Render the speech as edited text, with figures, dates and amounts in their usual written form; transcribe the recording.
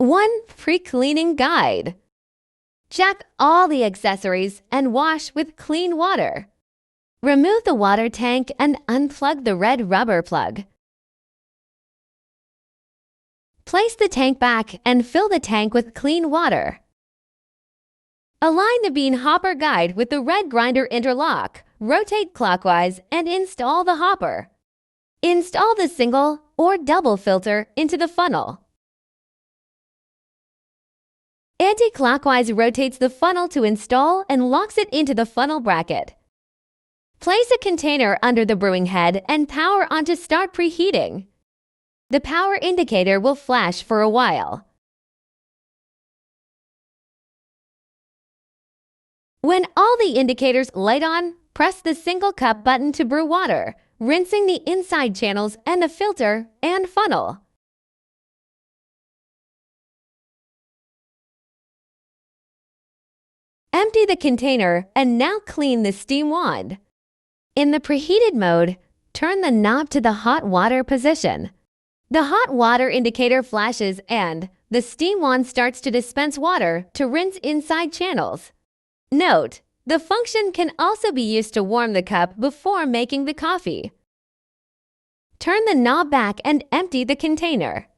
1 Pre-cleaning guide. Check all the accessories and wash with clean water. Remove the water tank and unplug the red rubber plug. Place the tank back and fill the tank with clean water. Align the bean hopper guide with the red grinder interlock. Rotate clockwise and install the hopper. Install the single or double filter into the funnel. Anti-clockwise rotates the funnel to install and locks it into the funnel bracket. Place a container under the brewing head and power on to start preheating. The power indicator will flash for a while. When all the indicators light on, press the single cup button to brew water, rinsing the inside channels and the filter and funnel. Empty the container and now clean the steam wand. In the preheated mode, turn the knob to the hot water position. The hot water indicator flashes and the steam wand starts to dispense water to rinse inside channels. Note, the function can also be used to warm the cup before making the coffee. Turn the knob back and empty the container.